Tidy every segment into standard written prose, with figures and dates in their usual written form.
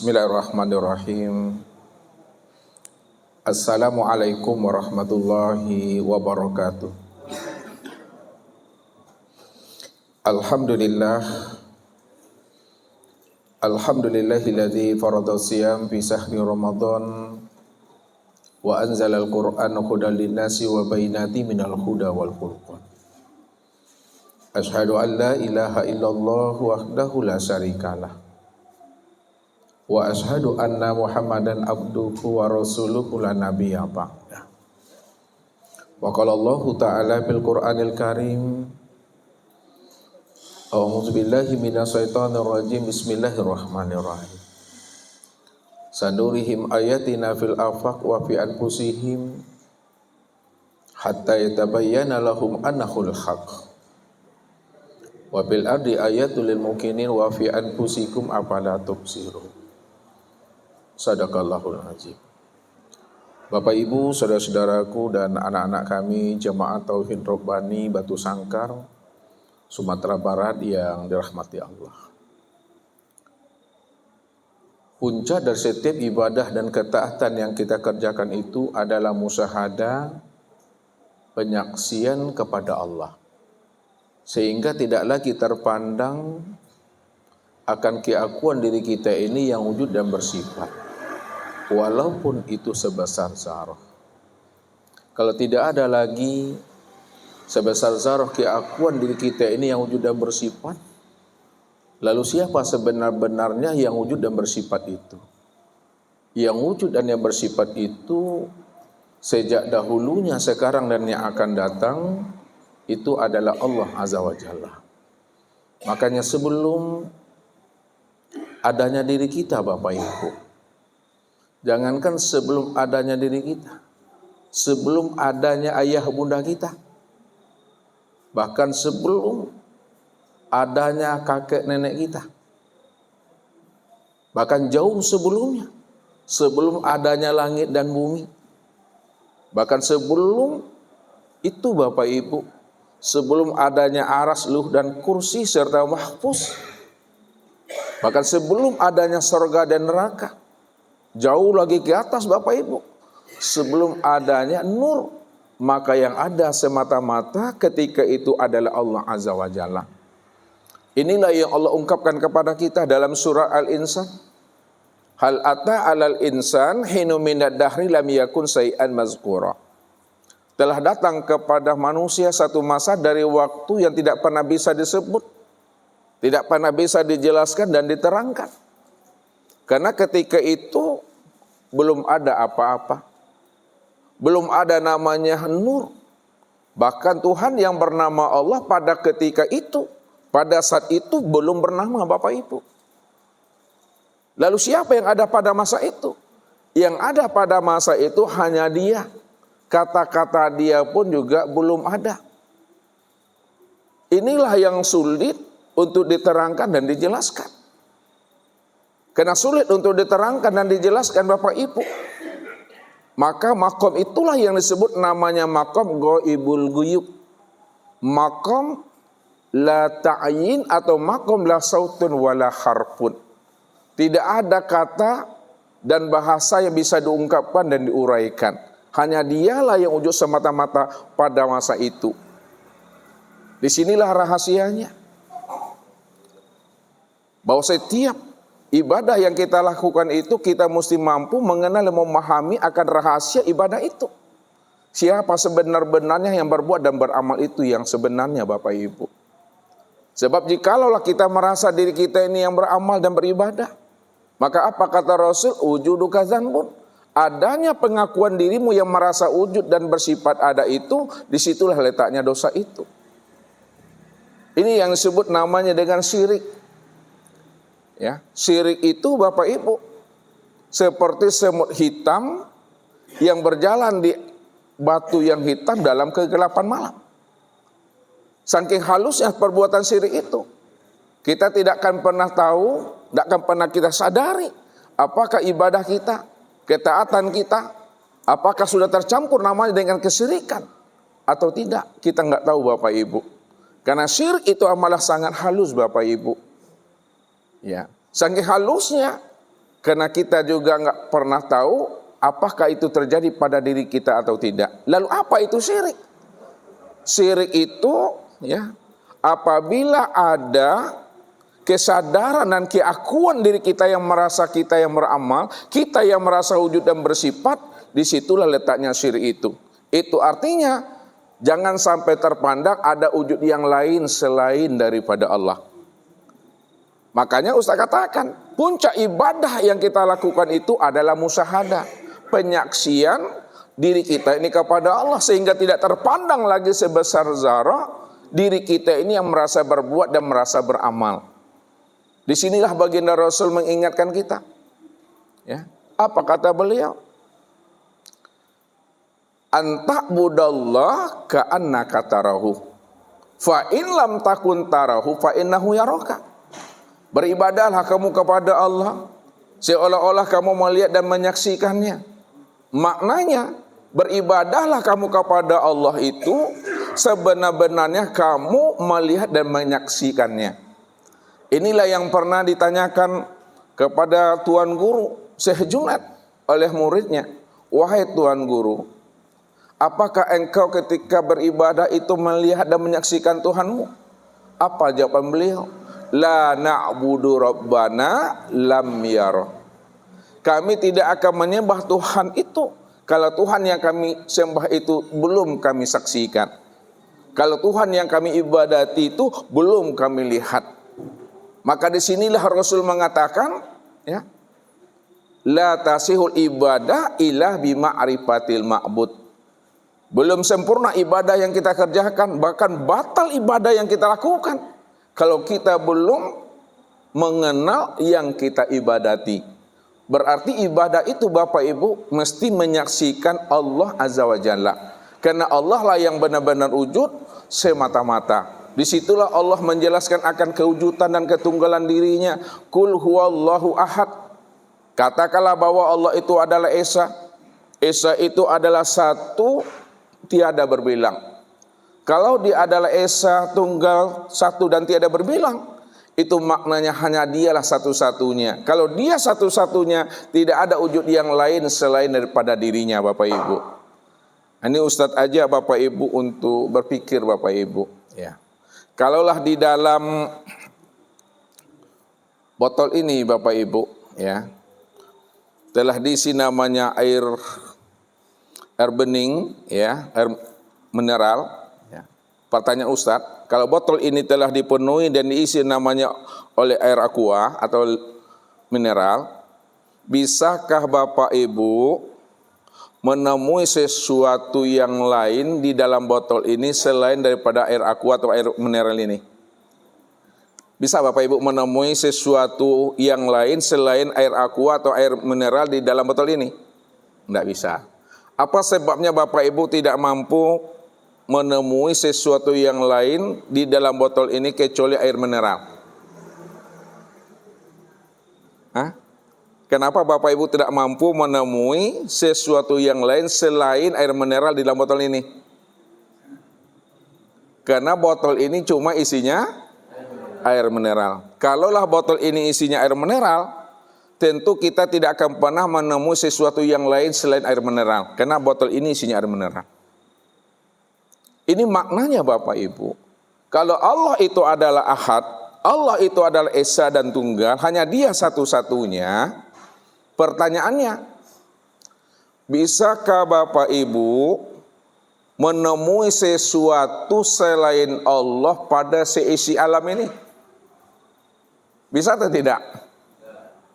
Bismillahirrahmanirrahim. Assalamualaikum warahmatullahi wabarakatuh. Alhamdulillahilladzi farada siyam fi sahri Ramadan wa anzalal Qur'ana hudan linnasi wa bayyinatin minal huda wal furqan. Asyhadu an la ilaha illallah wahdahu la syarikalah. Wa ashhadu anna Muhammadan abduhu wa rasuluhu la nabiyya ba'da. Wa qala Allah ta'ala fil Qur'anil Karim, a'udzu billahi minasyaitonir rajim. Bismillahirrahmanirrahim. Sanurihim ayatina fil afaq wa fi anfusihim hatta yatabayyana lahum annahul haqq. Wa bil ardi ayatul lil mukminin wa fi anfusikum afala tubsirun. Sadaqallahul azim. Bapak Ibu, saudara-saudaraku dan anak-anak kami Jemaah Tauhid Robbani Batu Sangkar, Sumatera Barat yang dirahmati Allah. Puncak dari setiap ibadah dan ketaatan yang kita kerjakan itu adalah musyahadah, penyaksian kepada Allah. Sehingga tidak lagi terpandang akan keakuan diri kita ini yang wujud dan bersifat, walaupun itu sebesar zarah. Kalau tidak ada lagi sebesar zarah keakuan diri kita ini yang wujud dan bersifat, lalu siapa sebenar-benarnya yang wujud dan bersifat itu? Yang wujud dan yang bersifat itu sejak dahulunya, sekarang dan yang akan datang, itu adalah Allah Azza wa Jalla. Makanya sebelum adanya diri kita, Bapak Ibu, jangankan sebelum adanya diri kita, sebelum adanya ayah bunda kita, bahkan sebelum adanya kakek nenek kita, bahkan jauh sebelumnya, sebelum adanya langit dan bumi, bahkan sebelum itu Bapak Ibu, sebelum adanya aras, luh dan kursi serta mahfuz, bahkan sebelum adanya surga dan neraka, jauh lagi ke atas Bapak Ibu, sebelum adanya nur, maka yang ada semata-mata ketika itu adalah Allah Azza wa Jalla. Inilah yang Allah ungkapkan kepada kita dalam surah Al-Insan. Hal ata alal insan hinu minad dahri lam yakun syai'an mazkura. Telah datang kepada manusia satu masa dari waktu yang tidak pernah bisa disebut, tidak pernah bisa dijelaskan dan diterangkan. Karena ketika itu belum ada apa-apa. Belum ada namanya nur. Bahkan Tuhan yang bernama Allah pada ketika itu, pada saat itu belum bernama Bapak Ibu. Lalu siapa yang ada pada masa itu? Yang ada pada masa itu hanya Dia. Kata-kata Dia pun juga belum ada. Inilah yang sulit untuk diterangkan dan dijelaskan. Karena sulit untuk diterangkan dan dijelaskan Bapak Ibu, maka makom itulah yang disebut namanya makom ghaibul ghuyub, makom la ta'yin atau makom la sautun wala harfun. Tidak ada kata dan bahasa yang bisa diungkapkan dan diuraikan. Hanya Dialah yang wujud semata-mata pada masa itu. Disinilah rahasianya, bahwa setiap ibadah yang kita lakukan itu kita mesti mampu mengenal dan memahami akan rahasia ibadah itu. Siapa sebenar-benarnya yang berbuat dan beramal itu yang sebenarnya Bapak Ibu. Sebab jikalaulah kita merasa diri kita ini yang beramal dan beribadah, maka apa kata Rasul? Wujuduka dzanbun. Adanya pengakuan dirimu yang merasa wujud dan bersifat ada itu, disitulah letaknya dosa itu. Ini yang disebut namanya dengan syirik. Ya, syirik itu Bapak Ibu seperti semut hitam yang berjalan di batu yang hitam dalam kegelapan malam. Saking halusnya perbuatan syirik itu, kita tidak akan pernah tahu, tidak akan pernah kita sadari apakah ibadah kita, ketaatan kita, apakah sudah tercampur namanya dengan kesyirikan atau tidak. Kita nggak tahu Bapak Ibu. Karena syirik itu amalah sangat halus Bapak Ibu. Ya, saking halusnya Karena kita juga nggak pernah tahu apakah itu terjadi pada diri kita atau tidak. Lalu apa itu syirik? Syirik itu ya, apabila ada kesadaran dan keakuan diri kita yang merasa kita yang beramal, kita yang merasa wujud dan bersifat, disitulah letaknya syirik itu. Itu artinya jangan sampai terpandang ada wujud yang lain selain daripada Allah. Makanya Ustaz katakan, puncak ibadah yang kita lakukan itu adalah musyahadah, penyaksian diri kita ini kepada Allah, sehingga tidak terpandang lagi sebesar zarah diri kita ini yang merasa berbuat dan merasa beramal. Disinilah baginda Rasul mengingatkan kita. Ya, apa kata beliau? Anta'budallah ka'annaka tarahu, fa in lam takun tarahu fa innahu yaraka. Beribadahlah kamu kepada Allah seolah-olah kamu melihat dan menyaksikannya. Maknanya beribadahlah kamu kepada Allah itu sebenar-benarnya kamu melihat dan menyaksikannya. Inilah yang pernah ditanyakan kepada Tuan Guru Syekh Junaid oleh muridnya. Wahai Tuan Guru, apakah engkau ketika beribadah itu melihat dan menyaksikan Tuhanmu? Apa jawaban beliau? La na'budu rabbana lam yara. Kami tidak akan menyembah Tuhan itu kalau Tuhan yang kami sembah itu belum kami saksikan. Kalau Tuhan yang kami ibadati itu belum kami lihat. Maka disinilah Rasul mengatakan, ya, la tasihul ibadah illa bima'rifatil ma'bud. Belum sempurna ibadah yang kita kerjakan, bahkan batal ibadah yang kita lakukan kalau kita belum mengenal yang kita ibadati. Berarti ibadah itu Bapak Ibu mesti menyaksikan Allah Azza wa Jalla. Karena Allah lah yang benar-benar wujud semata-mata. Disitulah Allah menjelaskan akan kewujudan dan ketunggalan dirinya. Qul huwallahu ahad. Katakanlah bahwa Allah itu adalah Esa. Esa itu adalah satu, tiada berbilang. Kalau dia adalah Esa, tunggal, satu dan tiada berbilang, itu maknanya hanya dialah satu-satunya. Kalau dia satu-satunya, tidak ada wujud yang lain selain daripada dirinya, Bapak Ibu. Ini Ustadz aja Bapak Ibu untuk berpikir Bapak Ibu. Ya. Kalaulah di dalam botol ini Bapak Ibu, ya, telah diisi namanya air bening, ya, air mineral. Pertanyaan Ustadz, kalau botol ini telah dipenuhi dan diisi namanya oleh air aqua atau mineral, bisakah Bapak Ibu menemui sesuatu yang lain di dalam botol ini selain daripada air aqua atau air mineral ini? Bisa Bapak Ibu menemui sesuatu yang lain selain air aqua atau air mineral di dalam botol ini? Tidak bisa. Apa sebabnya Bapak Ibu tidak mampu menemui sesuatu yang lain di dalam botol ini kecuali air mineral? Hah? Kenapa Bapak Ibu tidak mampu menemui sesuatu yang lain selain air mineral di dalam botol ini? Karena botol ini cuma isinya air mineral. Kalaulah botol ini isinya air mineral, tentu kita tidak akan pernah menemui sesuatu yang lain selain air mineral. Karena botol ini isinya air mineral. Ini maknanya Bapak Ibu. Kalau Allah itu adalah Ahad, Allah itu adalah Esa dan Tunggal, hanya Dia satu-satunya. Pertanyaannya, bisakah Bapak Ibu menemui sesuatu selain Allah pada seisi alam ini? Bisa atau tidak?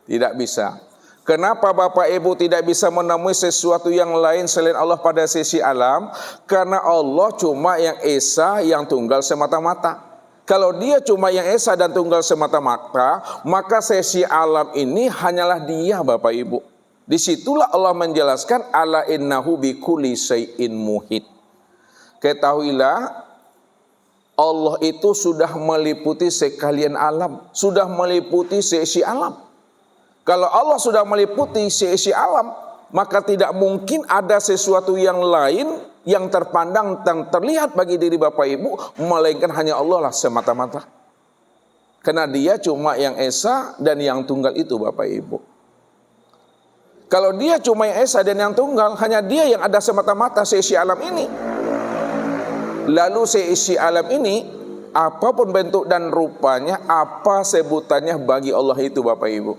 Tidak bisa. Kenapa Bapak Ibu tidak bisa menemui sesuatu yang lain selain Allah pada sisi alam? Karena Allah cuma yang Esa, yang Tunggal semata-mata. Kalau Dia cuma yang Esa dan Tunggal semata-mata, maka sisi alam ini hanyalah Dia Bapak Ibu. Disitulah Allah menjelaskan ala innahu bikulli syai'in muhit. Ketahuilah Allah itu sudah meliputi sekalian alam, sudah meliputi sisi alam. Kalau Allah sudah meliputi seisi alam, maka tidak mungkin ada sesuatu yang lain yang terpandang dan terlihat bagi diri Bapak Ibu, melainkan hanya Allah lah semata-mata. Karena Dia cuma yang Esa dan yang Tunggal itu Bapak Ibu. Kalau dia cuma yang esa dan yang tunggal, hanya dia yang ada semata-mata seisi alam ini. Lalu seisi alam ini, apapun bentuk dan rupanya, apa sebutannya bagi Allah itu Bapak Ibu.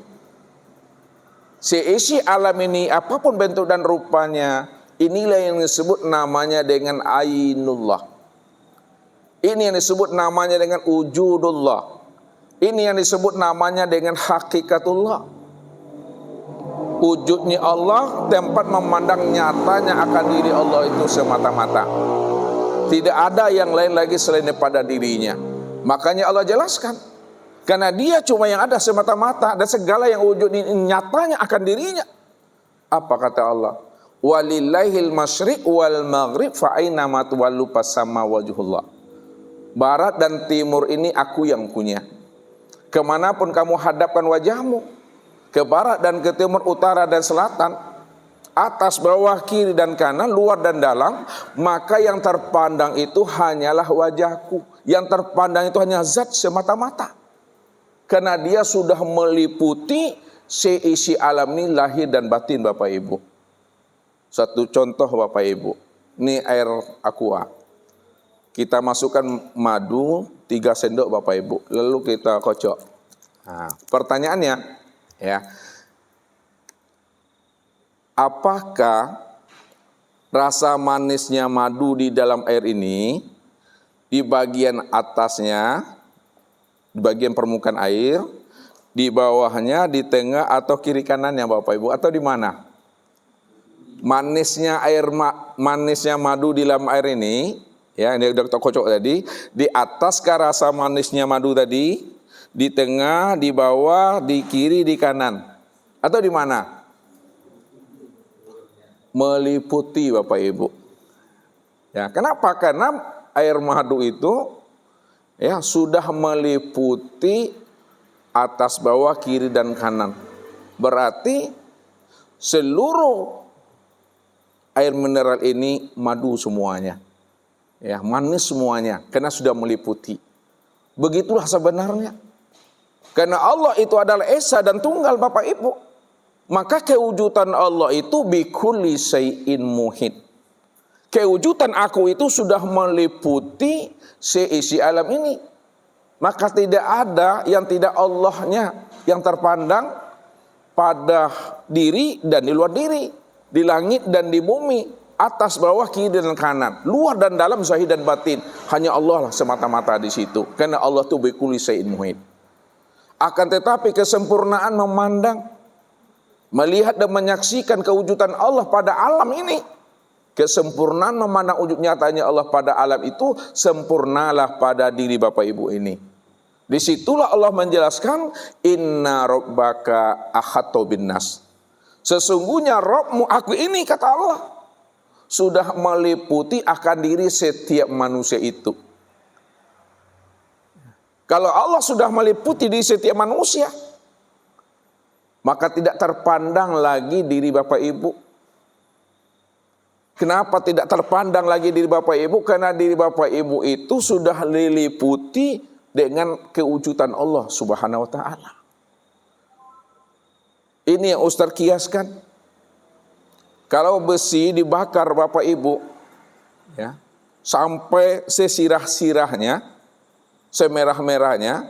Seisi alam ini, apapun bentuk dan rupanya, inilah yang disebut namanya dengan ainullah. Ini yang disebut namanya dengan wujudullah. Ini yang disebut namanya dengan hakikatullah. Wujudnya Allah, tempat memandang nyatanya akan diri Allah itu semata-mata. Tidak ada yang lain lagi selain daripada dirinya. Makanya Allah jelaskan, karena dia cuma yang ada semata-mata, dan segala yang wujud ini nyatanya akan dirinya. Apa kata Allah? Walillahil masyriq wal maghrib fa aina ma tuwallu fasamma wajhullah. Barat dan timur ini aku yang punya. Kemanapun kamu hadapkan wajahmu, ke barat dan ke timur, utara dan selatan, atas, bawah, kiri dan kanan, luar dan dalam, maka yang terpandang itu hanyalah wajahku. Yang terpandang itu hanya zat semata-mata. Karena dia sudah meliputi seisi alam ini lahir dan batin Bapak Ibu. Satu contoh Bapak Ibu, ini air aqua. Kita masukkan madu 3 sendok Bapak Ibu, lalu kita kocok. Nah, pertanyaannya, ya, apakah rasa manisnya madu di dalam air ini, di bagian atasnya, di bagian permukaan air, di bawahnya, di tengah atau kiri kanannya Bapak Ibu, atau di mana? Manisnya manisnya madu di dalam air ini, ya, ini udah kita kocok tadi, di atas ke rasa manisnya madu tadi, di tengah, di bawah, di kiri, di kanan, atau di mana? Meliputi Bapak Ibu. Ya, kenapa? Karena air madu itu, ya, sudah meliputi atas, bawah, kiri dan kanan. Berarti seluruh air mineral ini madu semuanya. Ya, manis semuanya karena sudah meliputi. Begitulah sebenarnya. Karena Allah itu adalah esa dan tunggal Bapak Ibu. Maka kewujudan Allah itu bikulli syai'in muhit. Kewujudan aku itu sudah meliputi seisi alam ini. Maka tidak ada yang tidak Allahnya yang terpandang pada diri dan di luar diri, di langit dan di bumi, atas, bawah, kiri dan kanan, luar dan dalam, zahir dan batin. Hanya Allah lah semata-mata di situ. Karena Allah itu bikulli syai'in muhit. Akan tetapi kesempurnaan memandang, melihat dan menyaksikan kewujudan Allah pada alam ini, kesempurnaan memandang wujud nyatanya Allah pada alam itu, sempurnalah pada diri Bapak Ibu ini. Disitulah Allah menjelaskan, inna rabbaka ahatta binnas. Sesungguhnya Rabbmu, aku ini, kata Allah, sudah meliputi akan diri setiap manusia itu. Kalau Allah sudah meliputi diri setiap manusia, maka tidak terpandang lagi diri Bapak Ibu. Kenapa tidak terpandang lagi diri Bapak Ibu? Karena diri Bapak Ibu itu sudah diliputi dengan kewujudan Allah Subhanahu wa ta'ala. Ini yang Ustaz kiaskan. Kalau besi dibakar Bapak Ibu, ya, sampai sesirah-sirahnya, semerah-merahnya,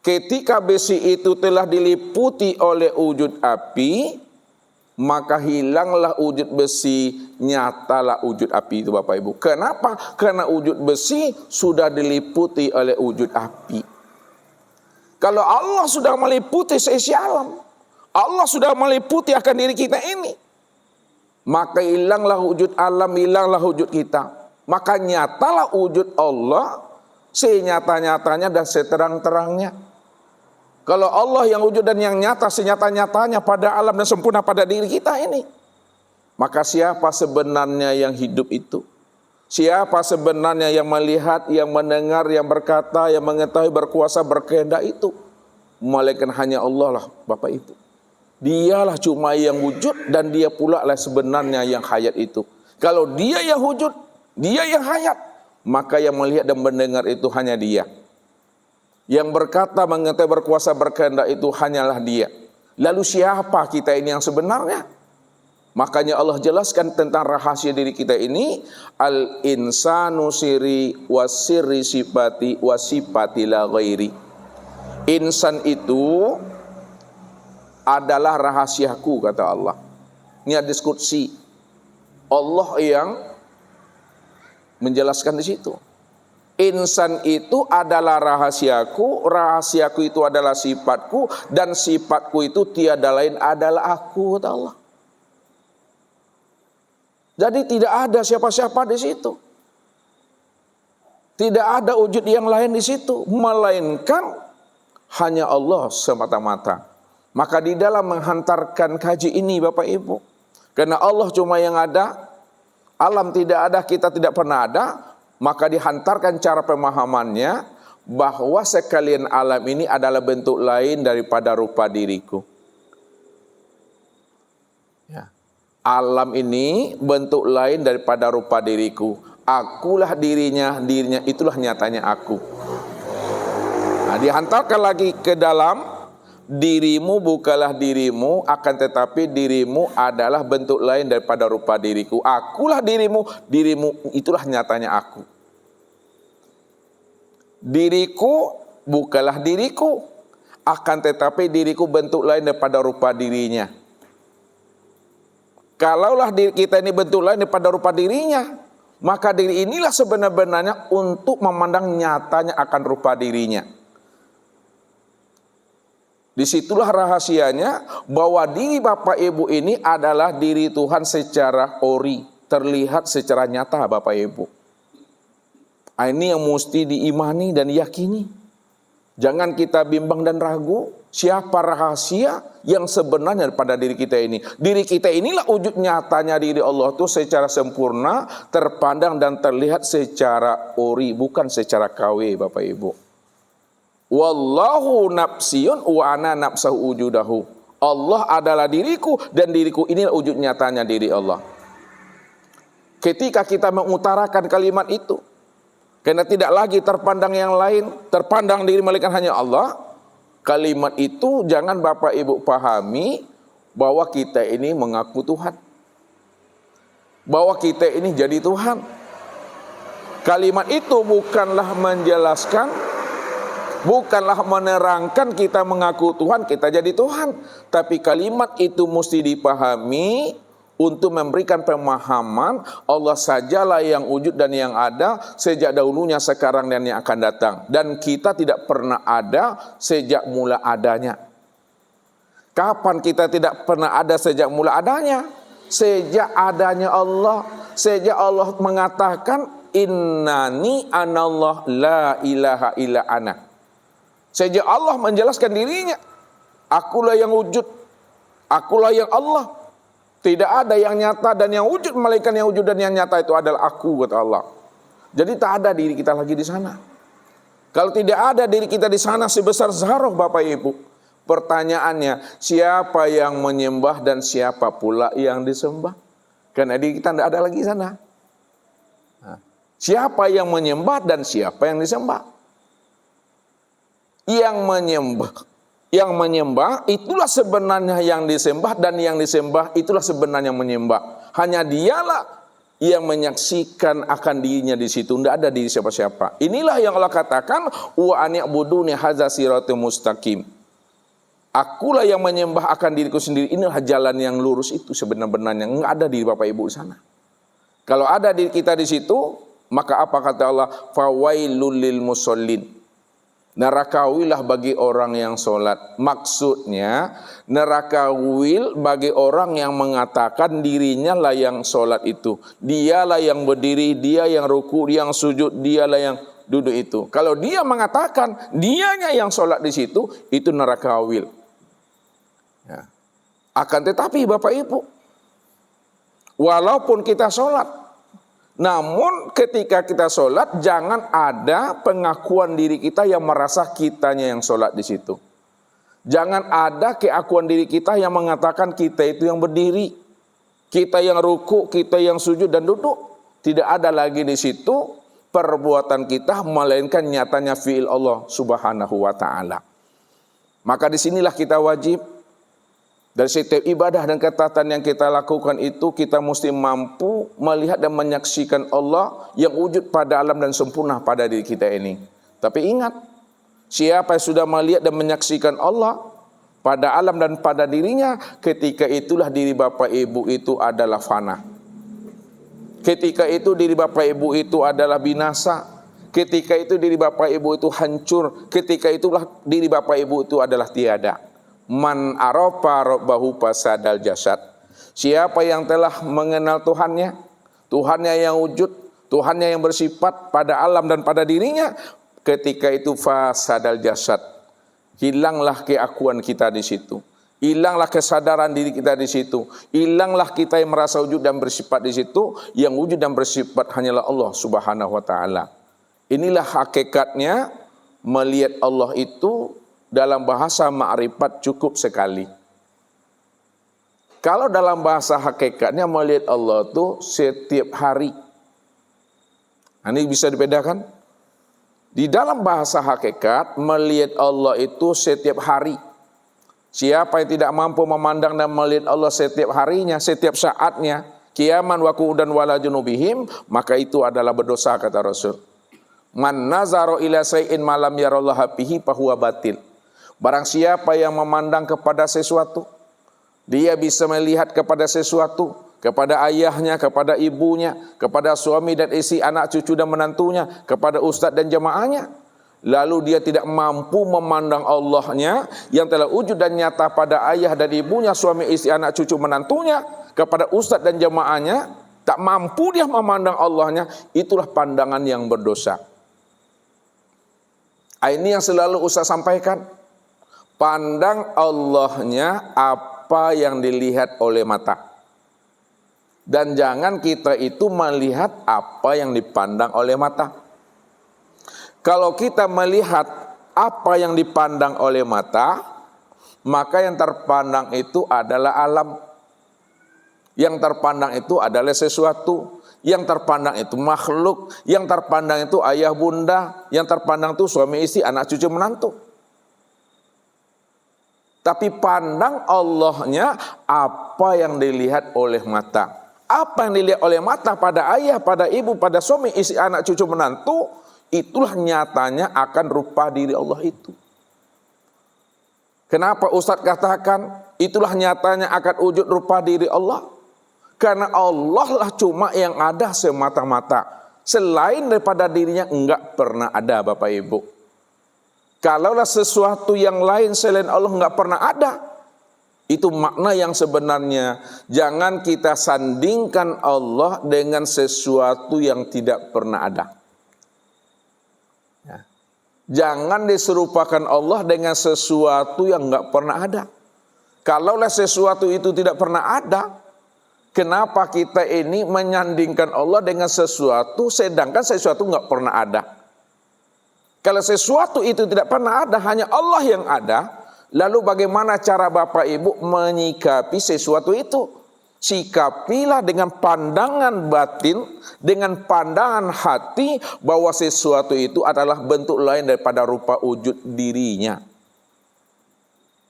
ketika besi itu telah diliputi oleh wujud api, maka hilanglah wujud besi, nyatalah wujud api itu Bapak Ibu. Kenapa? Karena wujud besi sudah diliputi oleh wujud api. Kalau Allah sudah meliputi seisi alam, Allah sudah meliputi akan diri kita ini, maka hilanglah wujud alam, hilanglah wujud kita. Maka nyatalah wujud Allah senyata-nyatanya dan seterang-terangnya. Kalau Allah yang wujud dan yang nyata senyata-nyatanya pada alam dan sempurna pada diri kita ini, maka siapa sebenarnya yang hidup itu? Siapa sebenarnya yang melihat, yang mendengar, yang berkata, yang mengetahui, berkuasa, berkehendak itu? Malaikat hanya Allah lah Bapak Ibu. Dialah cuma yang wujud dan dia pula lah sebenarnya yang hayat itu. Kalau dia yang wujud, dia yang hayat, maka yang melihat dan mendengar itu hanya dia. Yang berkata, mengetahui, berkuasa, berkehendak itu hanyalah dia. Lalu siapa kita ini yang sebenarnya? Makanya Allah jelaskan tentang rahasia diri kita ini, al insanu siri wasiri sifati wasifati la ghairi. Insan itu adalah rahasiaku, kata Allah. Ini hadis qudsi. Allah yang menjelaskan di situ. Insan itu adalah rahasiaku, rahasiaku itu adalah sifatku, dan sifatku itu tiada lain adalah aku, kata Allah. Jadi tidak ada siapa-siapa di situ. Tidak ada wujud yang lain di situ, melainkan hanya Allah semata-mata. Maka di dalam menghantarkan kaji ini Bapak Ibu, karena Allah cuma yang ada, alam tidak ada, kita tidak pernah ada, maka dihantarkan cara pemahamannya bahwa sekalian alam ini adalah bentuk lain daripada rupa diriku. Ya. Alam ini bentuk lain daripada rupa diriku. Akulah dirinya, dirinya itulah nyatanya aku. Nah, dihantarkan lagi ke dalam, dirimu bukanlah dirimu, akan tetapi dirimu adalah bentuk lain daripada rupa diriku. Akulah dirimu, dirimu itulah nyatanya aku. Diriku bukanlah diriku, akan tetapi diriku bentuk lain daripada rupa dirinya. Kalaulah diri kita ini bentuk lain daripada rupa dirinya, maka diri inilah sebenarnya untuk memandang nyatanya akan rupa dirinya. Disitulah rahasianya bahwa diri Bapak Ibu ini adalah diri Tuhan secara ori, terlihat secara nyata Bapak Ibu. Ini yang mesti diimani dan diyakini. Jangan kita bimbang dan ragu, siapa rahasia yang sebenarnya pada diri kita ini. Diri kita inilah wujud nyatanya diri Allah itu secara sempurna, terpandang dan terlihat secara ori, bukan secara KW Bapak Ibu. Wallahu nafsiyun wa ana nafsahu wujudahu. Allah adalah diriku dan diriku inilah wujud nyatanya diri Allah. Ketika kita mengutarakan kalimat itu, karena tidak lagi terpandang yang lain, terpandang diri melainkan hanya Allah, kalimat itu jangan Bapak Ibu pahami bahwa kita ini mengaku Tuhan, bahwa kita ini jadi Tuhan. Kalimat itu bukanlah menjelaskan, bukanlah menerangkan kita mengaku Tuhan, kita jadi Tuhan. Tapi kalimat itu mesti dipahami untuk memberikan pemahaman Allah sajalah yang wujud dan yang ada sejak dahulunya, sekarang dan yang akan datang. Dan kita tidak pernah ada sejak mula adanya. Kapan kita tidak pernah ada sejak mula adanya? Sejak adanya Allah. Sejak Allah mengatakan innani anallah la ilaha illa ana. Sejak Allah menjelaskan dirinya, akulah yang wujud, akulah yang Allah. Tidak ada yang nyata dan yang wujud, melainkan yang wujud dan yang nyata itu adalah aku, kata Allah. Jadi tak ada diri kita lagi di sana. Kalau tidak ada diri kita di sana sebesar zarah Bapak Ibu, pertanyaannya siapa yang menyembah dan siapa pula yang disembah? Karena diri kita tidak ada lagi di sana. Nah, siapa yang menyembah dan siapa yang disembah? Yang menyembah itulah sebenarnya yang disembah, dan yang disembah itulah sebenarnya menyembah. Hanya dialah yang menyaksikan akan dirinya di situ, tidak ada diri siapa-siapa. Inilah yang Allah katakan wa ani'buduni hadza siratal mustaqim. Akulah yang menyembah akan diriku sendiri, inilah jalan yang lurus itu sebenarnya. Enggak ada diri Bapak Ibu di sana. Kalau ada diri kita di situ, maka apa kata Allah? Fawailul lil musallin. Nerakawilah bagi orang yang sholat. Maksudnya nerakawi bagi orang yang mengatakan dirinya lah yang sholat itu. Dialah yang berdiri, dia yang ruku, dia yang sujud, dialah yang duduk itu. Kalau dia mengatakan dianya yang sholat di situ, itu nerakawil. Ya. Akan tetapi Bapak Ibu, walaupun kita sholat, namun ketika kita sholat jangan ada pengakuan diri kita yang merasa kitanya yang sholat di situ. Jangan ada keakuan diri kita yang mengatakan kita itu yang berdiri, kita yang ruku, kita yang sujud dan duduk. Tidak ada lagi di situ perbuatan kita, melainkan nyatanya fi'il Allah Subhanahu wa ta'ala. Maka disinilah kita wajib Dari setiap ibadah dan ketaatan yang kita lakukan itu, kita mesti mampu melihat dan menyaksikan Allah yang wujud pada alam dan sempurna pada diri kita ini. Tapi ingat, siapa yang sudah melihat dan menyaksikan Allah pada alam dan pada dirinya, ketika itulah diri Bapak Ibu itu adalah fana. Ketika itu diri Bapak Ibu itu adalah binasa. Ketika itu diri Bapak Ibu itu hancur. Ketika itulah diri Bapak Ibu itu adalah tiada. Man arafa rabbahu fasadal jasad. Siapa yang telah mengenal Tuhannya, Tuhannya yang wujud, Tuhannya yang bersifat pada alam dan pada dirinya, ketika itu fasadal jasad. Hilanglah keakuan kita di situ. Hilanglah kesadaran diri kita di situ. Hilanglah kita yang merasa wujud dan bersifat di situ. Yang wujud dan bersifat hanyalah Allah Subhanahu wa taala. Inilah hakikatnya melihat Allah itu dalam bahasa ma'rifat cukup sekali. Kalau dalam bahasa hakikatnya melihat Allah itu setiap hari. Ini bisa dibedakan. Di dalam bahasa hakikat melihat Allah itu setiap hari. Siapa yang tidak mampu memandang dan melihat Allah setiap harinya, setiap saatnya, qiyaman wa qu'udan wala junubihim, maka itu adalah berdosa kata Rasul. Man nazara ila shay'in ma lam yarallaha bihi fahuwa batil. Barang siapa yang memandang kepada sesuatu, dia bisa melihat kepada sesuatu, kepada ayahnya, kepada ibunya, kepada suami dan istri, anak cucu dan menantunya, kepada ustadz dan jamaahnya, lalu dia tidak mampu memandang Allahnya yang telah wujud dan nyata pada ayah dan ibunya, suami, istri, anak cucu, menantunya, kepada ustadz dan jamaahnya, tak mampu dia memandang Allahnya, itulah pandangan yang berdosa. Ini yang selalu Ustaz sampaikan. Pandang Allahnya apa yang dilihat oleh mata. Dan jangan kita itu melihat apa yang dipandang oleh mata. Kalau kita melihat apa yang dipandang oleh mata, maka yang terpandang itu adalah alam. Yang terpandang itu adalah sesuatu. Yang terpandang itu makhluk. Yang terpandang itu ayah bunda. Yang terpandang itu suami istri, anak cucu menantu. Tapi pandang Allahnya apa yang dilihat oleh mata. Apa yang dilihat oleh mata pada ayah, pada ibu, pada suami, istri, anak, cucu, menantu, itulah nyatanya akan rupa diri Allah itu. Kenapa Ustadz katakan itulah nyatanya akan wujud rupa diri Allah? Karena Allah lah cuma yang ada semata-mata. Selain daripada dirinya enggak pernah ada Bapak Ibu. Kalaulah sesuatu yang lain selain Allah enggak pernah ada, itu makna yang sebenarnya. Jangan kita sandingkan Allah dengan sesuatu yang tidak pernah ada. Ya. Jangan diserupakan Allah dengan sesuatu yang enggak pernah ada. Kalaulah sesuatu itu tidak pernah ada, kenapa kita ini menyandingkan Allah dengan sesuatu sedangkan sesuatu enggak pernah ada? Kalau sesuatu itu tidak pernah ada, hanya Allah yang ada, lalu bagaimana cara Bapak Ibu menyikapi sesuatu itu? Sikapilah dengan pandangan batin, dengan pandangan hati, bahwa sesuatu itu adalah bentuk lain daripada rupa wujud dirinya.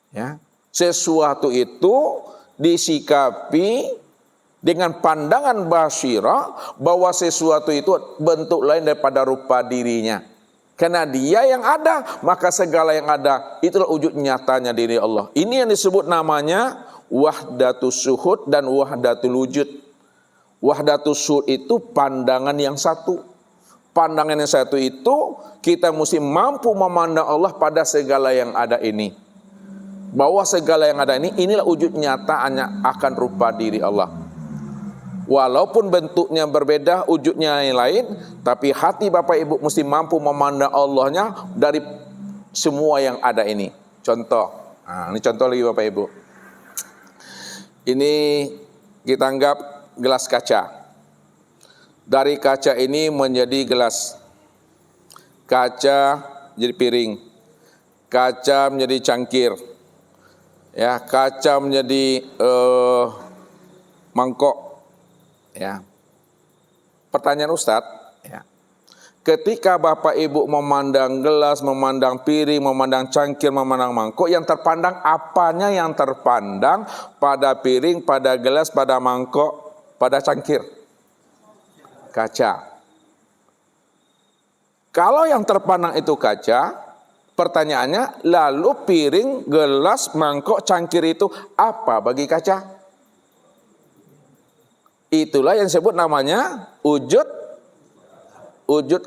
Ya. Sesuatu itu disikapi dengan pandangan basirah, bahwa sesuatu itu bentuk lain daripada rupa dirinya. Karena dia yang ada, maka segala yang ada itulah wujud nyatanya diri Allah. Ini yang disebut namanya wahdatus syuhud dan wahdatul wujud. Wahdatus syuhud itu pandangan yang satu. Pandangan yang satu itu kita mesti mampu memandang Allah pada segala yang ada ini. Bahwa segala yang ada ini, inilah wujud nyatanya akan rupa diri Allah. Walaupun bentuknya berbeda, wujudnya yang lain, tapi hati Bapak Ibu mesti mampu memandang Allahnya dari semua yang ada ini. Contoh, ini contoh lagi Bapak Ibu. Ini kita anggap gelas kaca. Dari kaca ini menjadi gelas. Kaca menjadi piring. Kaca menjadi cangkir. Ya, kaca menjadi mangkok. Ya. Pertanyaan Ustadz, ya. Ketika Bapak Ibu memandang gelas, memandang piring, memandang cangkir, memandang mangkok, yang terpandang apanya yang terpandang pada piring, pada gelas, pada mangkok, pada cangkir? Kaca. Kalau yang terpandang itu kaca, pertanyaannya, lalu piring, gelas, mangkok, cangkir itu apa bagi kaca? Itulah yang disebut namanya wujud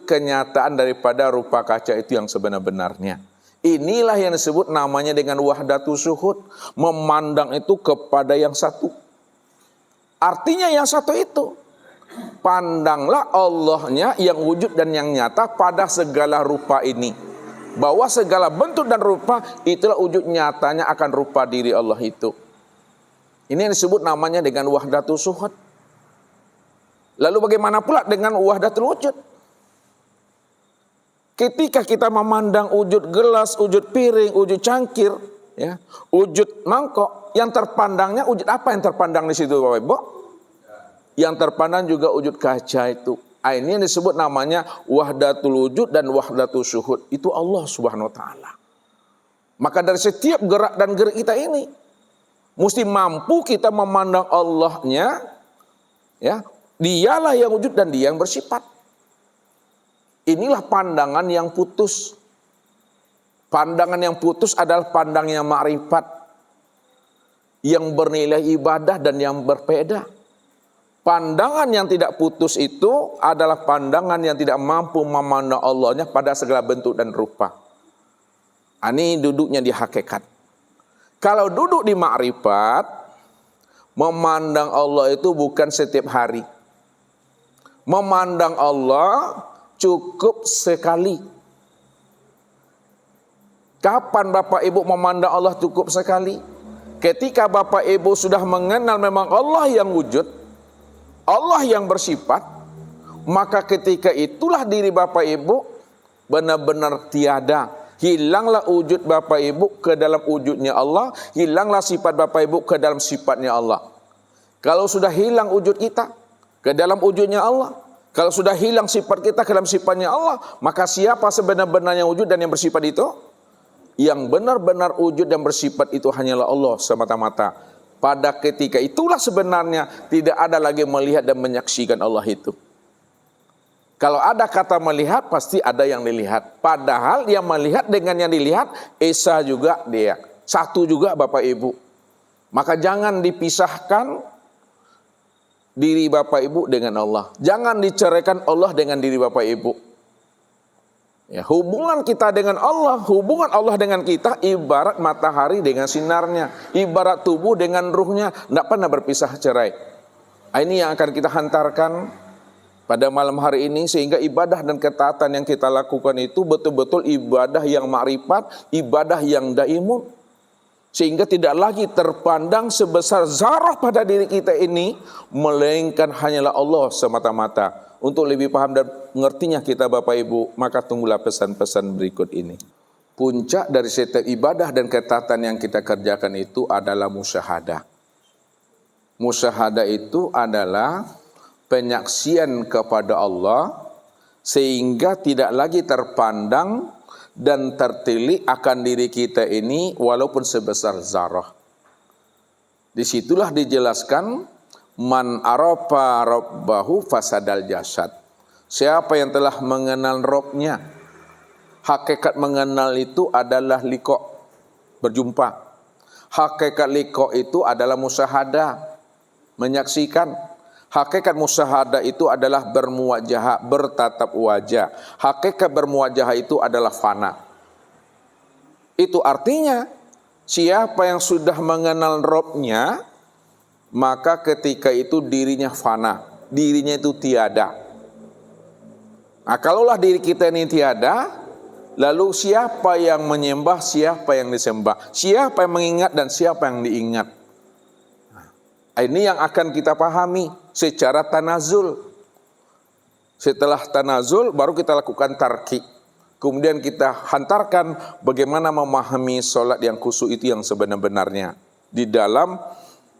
kenyataan daripada rupa kaca itu yang sebenar-benarnya. Inilah yang disebut namanya dengan wahdatus syuhud, memandang itu kepada yang satu. Artinya yang satu itu, pandanglah Allahnya yang wujud dan yang nyata pada segala rupa ini. Bahwa segala bentuk dan rupa itulah wujud nyatanya akan rupa diri Allah itu. Ini yang disebut namanya dengan wahdatus syuhud. Lalu bagaimana pula dengan wahdatul wujud? Ketika kita memandang wujud gelas, wujud piring, wujud cangkir, ya, wujud mangkok, yang terpandangnya wujud apa yang terpandang di situ, Bapak Ibu? Yang terpandang juga wujud kaca itu. Ini yang disebut namanya wahdatul wujud dan wahdatus syuhud. Itu Allah Subhanahu wa taala. Maka dari setiap gerak dan gerik kita ini mesti mampu kita memandang Allahnya, ya, Dialah yang wujud dan Dia yang bersifat. Inilah pandangan yang putus. Pandangan yang putus adalah pandangnya ma'rifat, yang bernilai ibadah dan yang berbeda. Pandangan yang tidak putus itu adalah pandangan yang tidak mampu memandang Allahnya pada segala bentuk dan rupa. Ini duduknya di hakikat. Kalau duduk di ma'rifat, memandang Allah itu bukan setiap hari. Memandang Allah cukup sekali. Kapan Bapak Ibu memandang Allah cukup sekali? Ketika Bapak Ibu sudah mengenal memang Allah yang wujud, Allah yang bersifat, maka ketika itulah diri Bapak Ibu benar-benar tiada. Hilanglah wujud Bapak Ibu ke dalam wujudnya Allah, hilanglah sifat Bapak Ibu ke dalam sifatnya Allah. Kalau sudah hilang wujud kita ke dalam wujudnya Allah, kalau sudah hilang sifat kita ke dalam sifatnya Allah, maka siapa sebenar-benarnya wujud dan yang bersifat itu? Yang benar-benar wujud dan bersifat itu hanyalah Allah semata-mata. Pada ketika itulah sebenarnya tidak ada lagi melihat dan menyaksikan Allah itu. Kalau ada kata melihat, pasti ada yang dilihat. Padahal yang melihat dengan yang dilihat, esa juga dia. Satu juga Bapak Ibu. Maka jangan dipisahkan diri Bapak Ibu dengan Allah. Jangan diceraikan Allah dengan diri Bapak Ibu. Ya, hubungan kita dengan Allah, hubungan Allah dengan kita ibarat matahari dengan sinarnya, ibarat tubuh dengan ruhnya, tidak pernah berpisah cerai. Ini yang akan kita hantarkan pada malam hari ini, sehingga ibadah dan ketaatan yang kita lakukan itu betul-betul ibadah yang ma'rifat, ibadah yang daimun. Sehingga tidak lagi terpandang sebesar zarah pada diri kita ini, melainkan hanyalah Allah semata-mata. Untuk lebih paham dan mengertinya kita Bapak Ibu, maka tunggulah pesan-pesan berikut ini. Puncak dari setiap ibadah dan ketaatan yang kita kerjakan itu adalah musyahadah. Musyahadah itu adalah penyaksian kepada Allah, sehingga tidak lagi terpandang dan tertilik akan diri kita ini walaupun sebesar zarah. Disitulah dijelaskan man arafa rabbahu fasadal jasad. Siapa yang telah mengenal Rabbnya, hakikat mengenal itu adalah liqa, berjumpa. Hakikat liqa itu adalah musyahadah, menyaksikan. Hakikat musyahadah itu adalah bermuwajahah, bertatap wajah. Hakikat bermuwajahah itu adalah fana. Itu artinya siapa yang sudah mengenal Rabbnya, maka ketika itu dirinya fana, dirinya itu tiada. Nah, kalaulah diri kita ini tiada, lalu siapa yang menyembah, siapa yang disembah, siapa yang mengingat dan siapa yang diingat. Ini yang akan kita pahami secara tanazul. Setelah tanazul baru kita lakukan tarki. Kemudian kita hantarkan bagaimana memahami sholat yang khusyuk itu yang sebenar-benarnya di dalam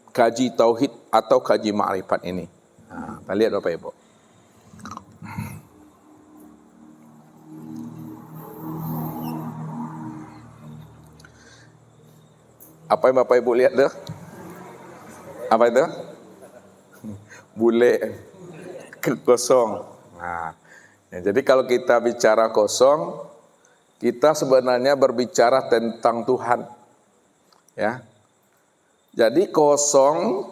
kaji tauhid atau kaji ma'rifat ini. Nah, kita lihat Bapak Ibu. Apa yang Bapak Ibu lihat tuh? Apa itu? Bule kosong. Nah, ya, jadi kalau kita bicara kosong, kita sebenarnya berbicara tentang Tuhan. Ya. Jadi kosong,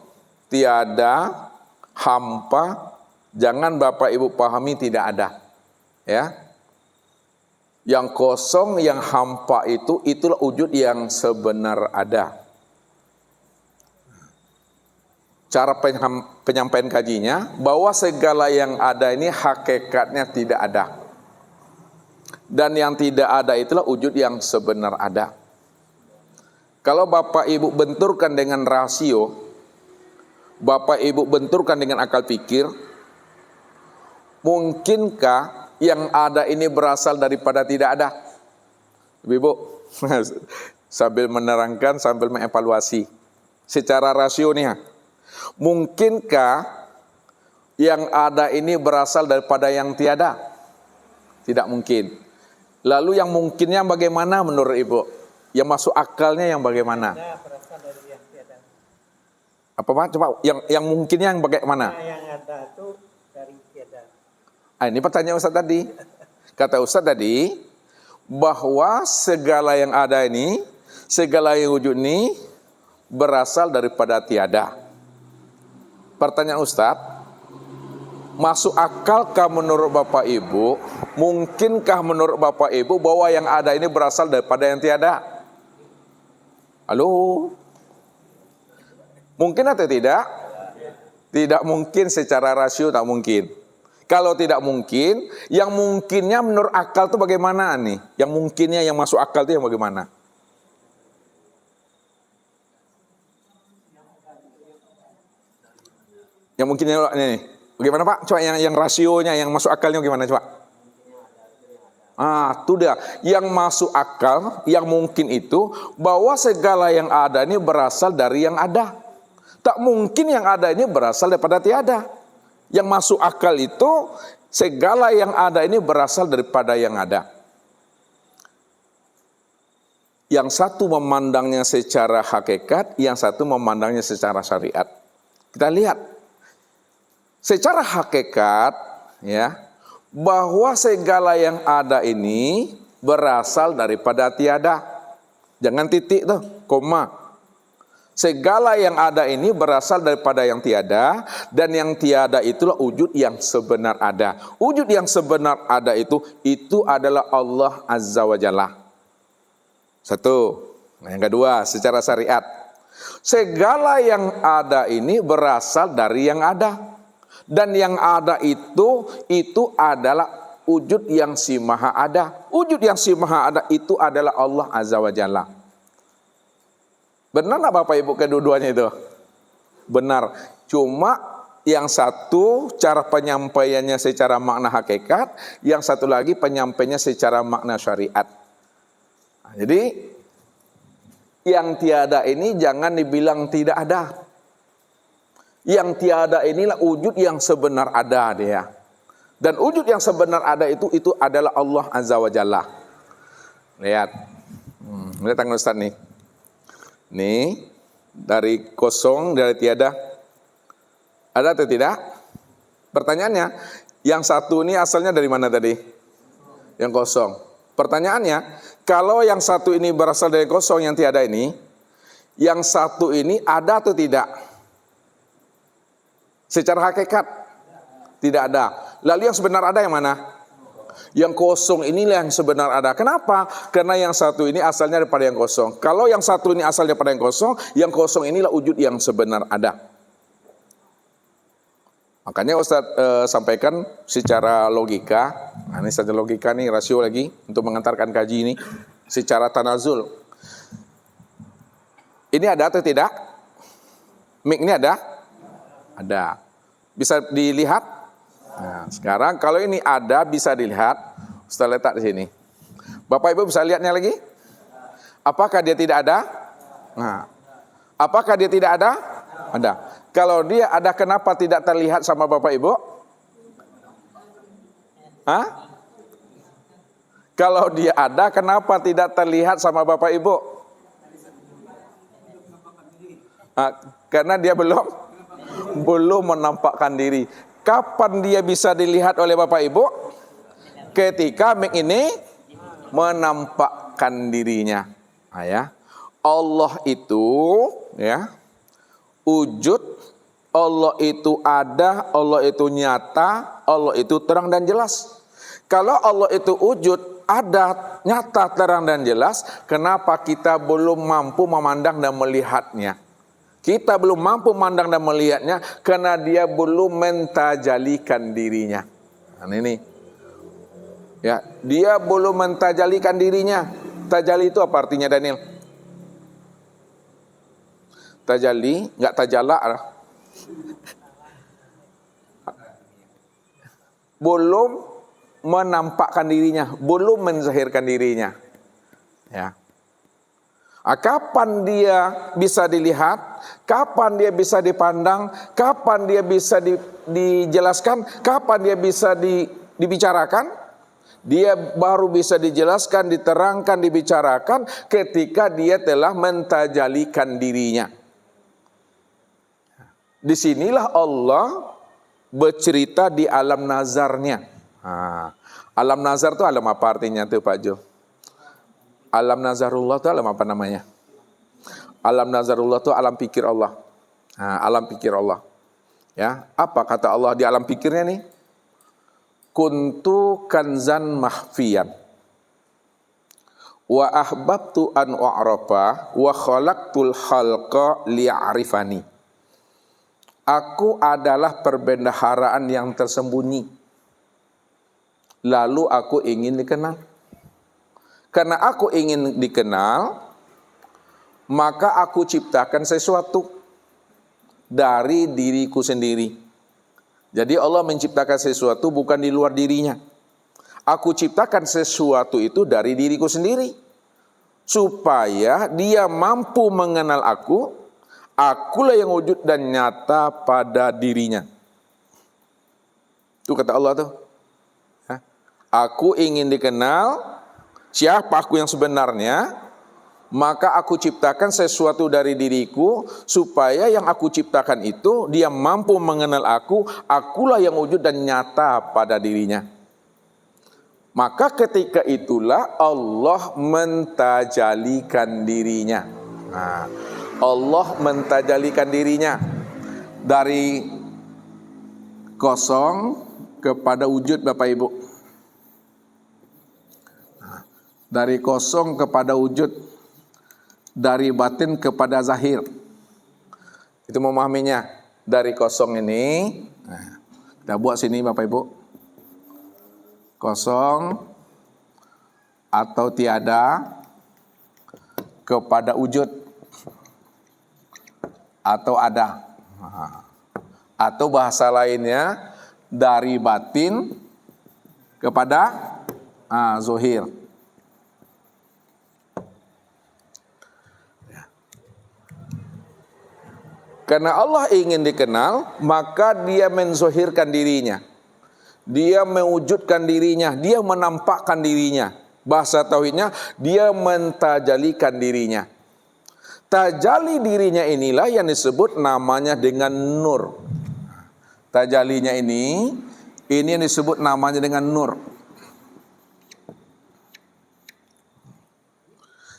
tiada, hampa, jangan Bapak Ibu pahami tidak ada. Ya. Yang kosong, yang hampa itu, itulah wujud yang sebenar ada. Cara penyampaian kajinya, bahwa segala yang ada ini hakikatnya tidak ada. Dan yang tidak ada itulah wujud yang sebenar ada. Kalau Bapak Ibu benturkan dengan rasio, Bapak Ibu benturkan dengan akal pikir, mungkinkah yang ada ini berasal daripada tidak ada? Ibu, sambil menerangkan, sambil mengevaluasi. Secara rasio nih, mungkinkah yang ada ini berasal daripada yang tiada? Tidak mungkin. Lalu yang mungkinnya bagaimana menurut Ibu? Yang masuk akalnya yang bagaimana? Berasal dari yang tiada. Apa Pak? Coba yang mungkinnya yang bagaimana? Yang ada itu dari tiada. Ini pertanyaan Ustaz tadi. Kata Ustaz tadi bahwa segala yang ada ini, segala yang wujud ini berasal daripada tiada. Pertanyaan Ustaz, masuk akalkah menurut Bapak Ibu? Mungkinkah menurut Bapak Ibu bahwa yang ada ini berasal daripada yang tiada? Halo? Mungkin atau tidak? Tidak mungkin secara rasio, tak mungkin. Kalau tidak mungkin, yang mungkinnya menurut akal itu bagaimana nih? Yang mungkinnya yang masuk akal itu yang bagaimana? Yang mungkinnya ini, bagaimana Pak? Coba yang rasionya, yang masuk akalnya bagaimana coba? Itu dia. Yang masuk akal, yang mungkin itu bahwa segala yang ada ini berasal dari yang ada. Tak mungkin yang ada ini berasal daripada tiada. Yang masuk akal itu segala yang ada ini berasal daripada yang ada. Yang satu memandangnya secara hakikat, yang satu memandangnya secara syariat. Kita lihat. Secara hakikat, ya, bahwa segala yang ada ini berasal daripada tiada. Jangan titik tuh, koma. Segala yang ada ini berasal daripada yang tiada, dan yang tiada itulah wujud yang sebenar ada. Wujud yang sebenar ada itu adalah Allah Azza wa Jalla. Satu. Yang kedua, secara syariat. Segala yang ada ini berasal dari yang ada. Dan yang ada itu adalah wujud yang si maha ada. Wujud yang si maha ada itu adalah Allah Azza wa Jalla. Benar nggak Bapak Ibu kedua-duanya itu? Benar. Cuma yang satu cara penyampaiannya secara makna hakikat, yang satu lagi penyampaiannya secara makna syariat. Jadi yang tiada ini jangan dibilang tidak ada. Yang tiada inilah wujud yang sebenar ada dia. Dan wujud yang sebenar ada itu adalah Allah Azza wa Jalla. Lihat. Lihat tangan Ustaz nih. Nih, dari kosong, dari tiada. Ada atau tidak? Pertanyaannya, yang satu ini asalnya dari mana tadi? Yang kosong. Pertanyaannya, kalau yang satu ini berasal dari kosong, yang tiada ini, yang satu ini ada atau tidak? Secara hakikat tidak ada. Lalu yang sebenar ada yang mana? Yang kosong inilah yang sebenar ada. Kenapa? Karena yang satu ini asalnya daripada yang kosong. Kalau yang satu ini asalnya daripada yang kosong inilah wujud yang sebenar ada. Makanya Ustaz sampaikan secara logika. Nah, ini saja logika nih, rasio lagi untuk mengantarkan kaji ini secara tanazul. Ini ada atau tidak? Mik ini ada? Ada. Bisa dilihat? Nah, sekarang kalau ini ada bisa dilihat, Ustaz letak di sini. Bapak Ibu bisa lihatnya lagi? Apakah dia tidak ada? Nah, apakah dia tidak ada? Ada. Kalau dia ada, kenapa tidak terlihat sama Bapak Ibu? Hah? Kalau dia ada, kenapa tidak terlihat sama Bapak Ibu? Karena dia belum menampakkan diri. Kapan dia bisa dilihat oleh Bapak Ibu? Ketika ini menampakkan dirinya. Ya. Allah itu ya wujud, Allah itu ada, Allah itu nyata, Allah itu terang dan jelas. Kalau Allah itu wujud, ada, nyata, terang dan jelas, kenapa kita belum mampu memandang dan melihatnya? Kita belum mampu memandang dan melihatnya karena dia belum mentajalikan dirinya. Nah, ini. Ya, dia belum mentajalikan dirinya. Tajali itu apa artinya, Daniel? Tajali, enggak tajala. Belum menampakkan dirinya, belum menzahirkan dirinya. Ya. Kapan dia bisa dilihat? Kapan dia bisa dipandang? Kapan dia bisa dijelaskan? Kapan dia bisa dibicarakan? Dia baru bisa dijelaskan, diterangkan, dibicarakan ketika dia telah mentajalikan dirinya. Disinilah Allah bercerita di alam nazarnya. Alam nazar itu alam apa artinya tuh Pak Jo? Alam nazarullah itu alam apa namanya? Alam nazarullah itu alam pikir Allah. Alam pikir Allah. Ya, apa kata Allah di alam pikirnya nih? Kuntu kanzan mahfiyan wa ahbabtu an u'rafa wa khalaqtul khalqa liya'rifani. Aku adalah perbendaharaan yang tersembunyi, lalu aku ingin dikenal. Karena aku ingin dikenal, maka aku ciptakan sesuatu dari diriku sendiri. Jadi Allah menciptakan sesuatu bukan di luar dirinya. Aku ciptakan sesuatu itu dari diriku sendiri. Supaya dia mampu mengenal aku, akulah yang wujud dan nyata pada dirinya. Itu kata Allah tuh. Aku ingin dikenal, siapa aku yang sebenarnya, maka aku ciptakan sesuatu dari diriku, supaya yang aku ciptakan itu, dia mampu mengenal aku, akulah yang wujud dan nyata pada dirinya. Maka ketika itulah Allah mentajalikan dirinya. Allah mentajalikan dirinya dari kosong kepada wujud Bapak Ibu. Dari kosong kepada wujud, dari batin kepada zahir. Itu memahaminya. Dari kosong ini, kita buat sini Bapak Ibu. Kosong atau tiada kepada wujud atau ada. Atau bahasa lainnya, dari batin kepada zahir. Karena Allah ingin dikenal, maka dia menzohirkan dirinya. Dia mewujudkan dirinya, dia menampakkan dirinya. Bahasa tauhidnya, dia mentajalikan dirinya. Tajali dirinya inilah yang disebut namanya dengan nur. Tajalinya ini yang disebut namanya dengan nur.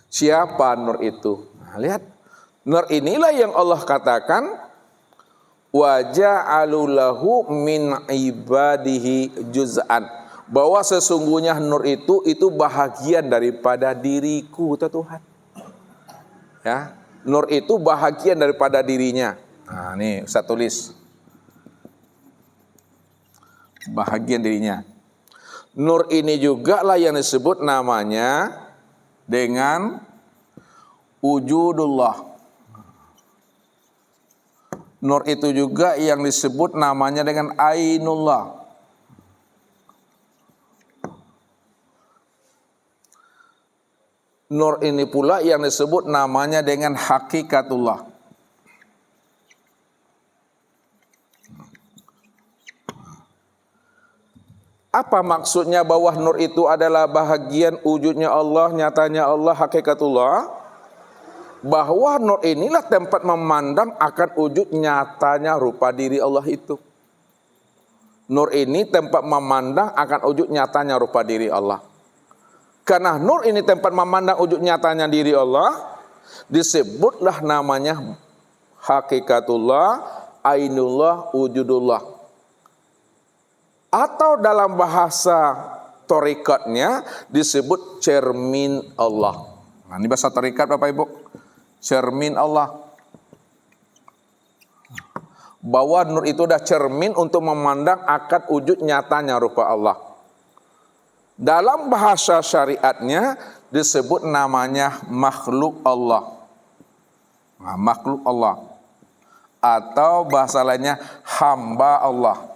Siapa nur itu? Lihat. Nur inilah yang Allah katakan wa ja'alu lahu min ibadihi juz'an, bahwa sesungguhnya nur itu bahagian daripada diriku, kata Tuhan. Ya, nur itu bahagian daripada dirinya. Nih Ustaz tulis. Bahagian dirinya. Nur ini juga lah yang disebut namanya dengan wujudullah. Nur itu juga yang disebut namanya dengan ainullah. Nur ini pula yang disebut namanya dengan hakikatullah. Apa maksudnya bahwa nur itu adalah bahagian wujudnya Allah, nyatanya Allah, hakikatullah? bahwa nur inilah tempat memandang akan wujud nyatanya rupa diri Allah itu. Nur ini tempat memandang akan wujud nyatanya rupa diri Allah. Karena nur ini tempat memandang wujud nyatanya diri Allah, disebutlah namanya hakikatullah, ainullah, wujudullah. Atau dalam bahasa torikatnya disebut cermin Allah. Nah, ini bahasa torikat Bapak Ibu. Cermin Allah. Bahwa nur itu adalah cermin untuk memandang akad wujud nyatanya rupa Allah. Dalam bahasa syariatnya disebut namanya makhluk Allah. Nah, makhluk Allah. Atau bahasa lainnya hamba Allah.